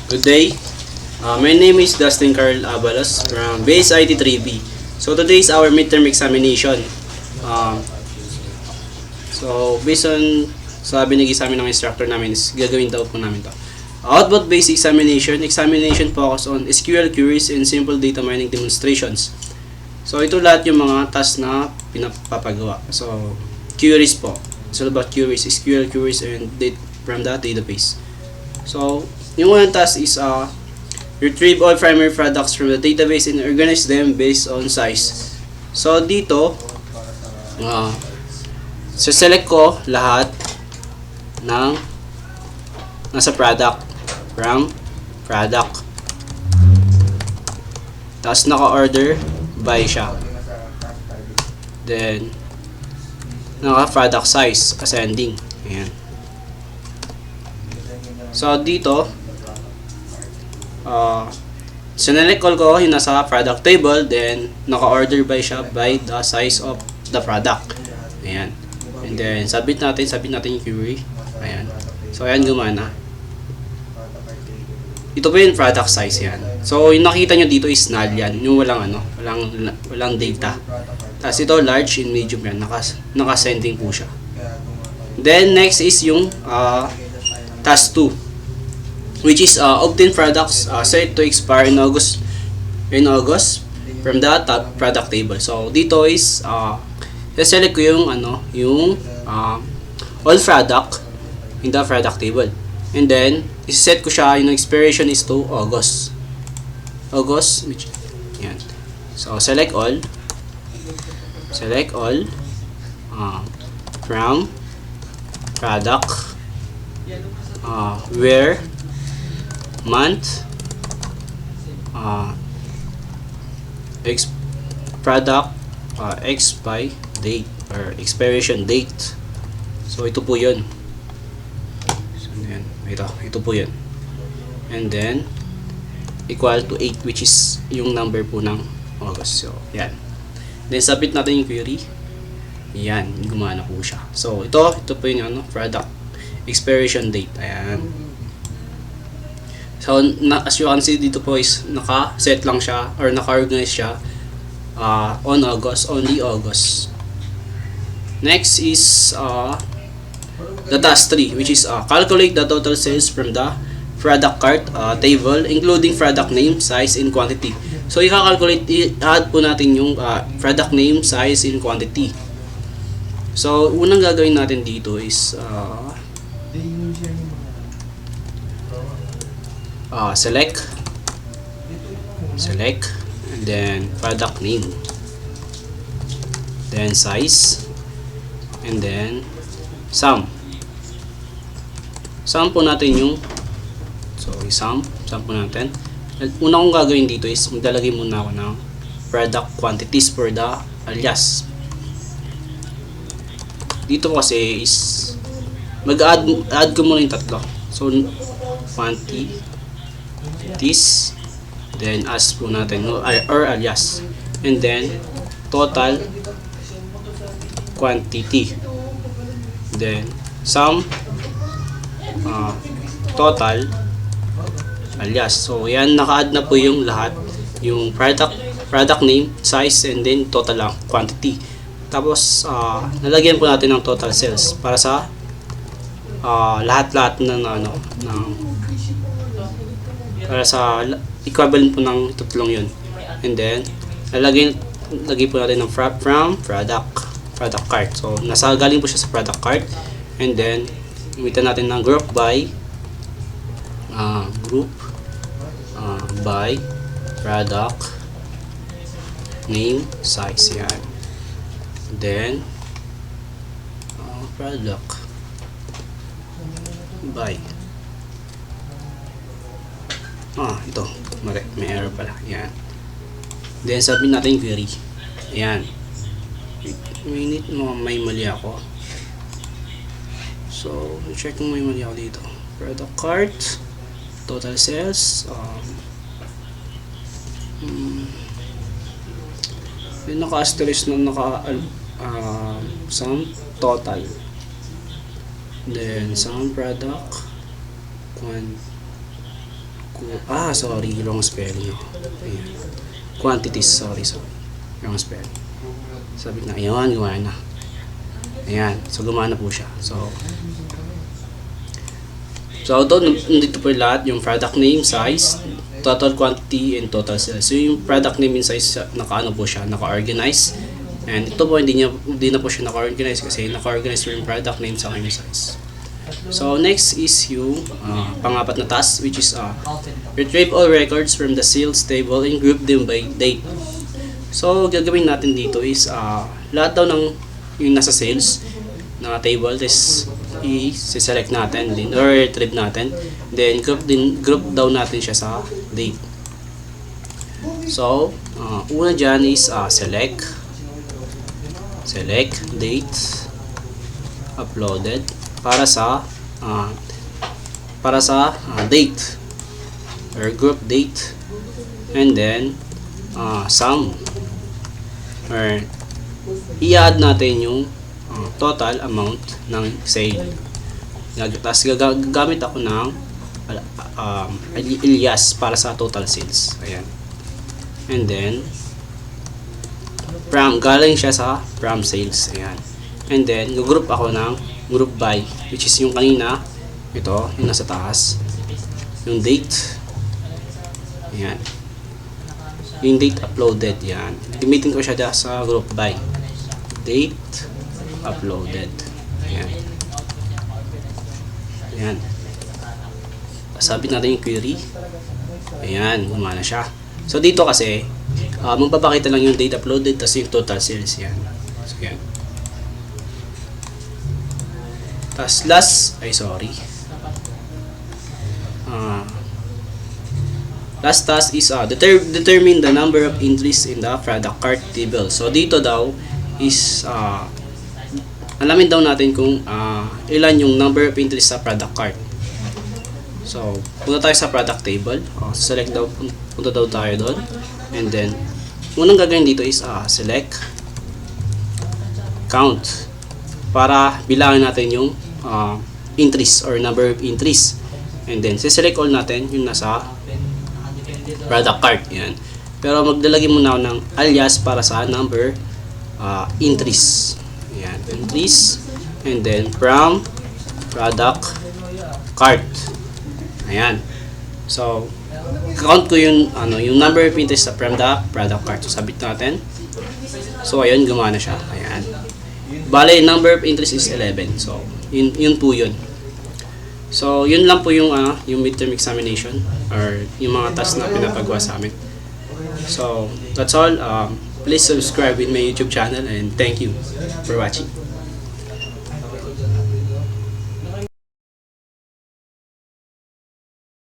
Good day. My name is Dustin Carl Abalos from Base IT 3B. So today is our midterm examination. Um, so based on sabi sa amin ng instructor namin is gagawin daw po namin to. Output based examination focus on SQL queries and simple data mining demonstrations. So ito lahat yung mga tasks na pinapapagawa. So queries po. It's all about queries, SQL queries and from the database. So yung unang task is retrieve all primary products from the database and organize them based on size. So dito select ko lahat ng nasa product from product. Tapos naka-order by siya. Then naka-product size ascending. Ayan. So dito sinelect ko yung nasa product table, then naka-order by siya by the size of the product. Ayan. And then submit natin yung query. Ayan. So ayan, gumana. Ito po yung product size yan. So yung nakita nyo dito is null yan, yung walang data. Tapos ito large and medium yan, naka-sending po siya. Then next is yung task 2, which is obtain products set to expire in August from the top product table. So dito is select ko yung all product in the product table, and then iset ko siya, yung expiration is to August, which yan. So select all from product where month product expire date or expiration date. So ito po yun. So yan, ito po yun. And then equal to 8, which is yung number po ng August. So yan. Then submit natin yung query. Yan, gumana po siya. So ito po yung product expiration date. Ayan. So as you can see dito po is naka-set lang siya or naka-organize siya on August, only August. Next is the task 3, which is calculate the total sales from the product cart table including product name, size, and quantity. So i-calculate po natin yung product name, size, and quantity. So unang gagawin natin dito is select and then product name, then size, and then sum po natin yung sum po natin. Una kong gagawin dito is maglalagay muna ako ng product quantities for the alias. Dito kasi is mag-add ko muna yung tatlo. So quantities, then as po natin or alias, and then total quantity, then sum total alias. So yan, naka-add na po yung lahat, yung product name, size, and then total quantity. Tapos nalagyan po natin ng total sales para sa lahat-lahat para sa equivalent po ng tatlong yun. And then lagay po natin ng from product cart. So galing po siya sa product cart, and then gamitan natin ng group by product name, size. Yan. Then product by ito may error pala. Yan. Then submit natin yung query. Ayan. Minute mo, may mali ako. So check kung may mali ako dito. Product cart, total sales, yung naka-asterisk na sum total, then sum product Sorry, wrong spelling. Ayan. Quantities, sorry. Wrong spelling. Sabi na, ayun, gumana na. Ayan, so gumana po siya. So nandito po lahat, yung product name, size, total quantity, and total sales. So yung product name and size, naka-ano po siya, naka-organize. And ito po, hindi na po siya naka-organize kasi naka-organize po yung product name sa yung size. So next is yung pang-apat na task, which is retrieve all records from the sales table and group them by date. So gagawin natin dito is lahat daw ng yung nasa sales na table, is i-select natin din or retrieve natin, then group daw natin siya sa date. So una dyan is select date uploaded para sa date or group date, and then sum or i-add natin yung total amount ng sale. Tapos gagamit ako ng alias para sa total sales. Ayan. And then galing siya sa from sales. Ayan. And then group ako ng group by, which is yung kanina, ito yung nasa taas, yung date. Ayan. Yung date uploaded. Yan. Gamitin ko siya sa group by. Date uploaded. Ayan. Ayan. Sabi natin yung query. Ayan. Gumana siya. So dito kasi, magpapakita lang yung date uploaded tas yung total sales. Yan. So yan. Tas last task is determine the number of entries in the product cart table. So dito daw is alamin daw natin kung ilan yung number of entries sa product cart. So punta tayo sa product table. Select daw, punta daw tayo doon. And then unang gagawin dito is select count para bilangin natin yung entries or number of entries. And then select all natin yung nasa product cart. Yan. Pero maglalagay muna ako ng alias para sa number entries. Yan, entries, and then from product cart. Ayan. So count ko yung yung number of entries from the product cart. So sabit natin. So ayun, gumana siya. Ayan. Bale, number of entries is 11. So yun po yun. So yun lang po yung midterm examination or yung mga tasks na pinapagawa sa amin. So that's all. Please subscribe with my YouTube channel, and thank you for watching.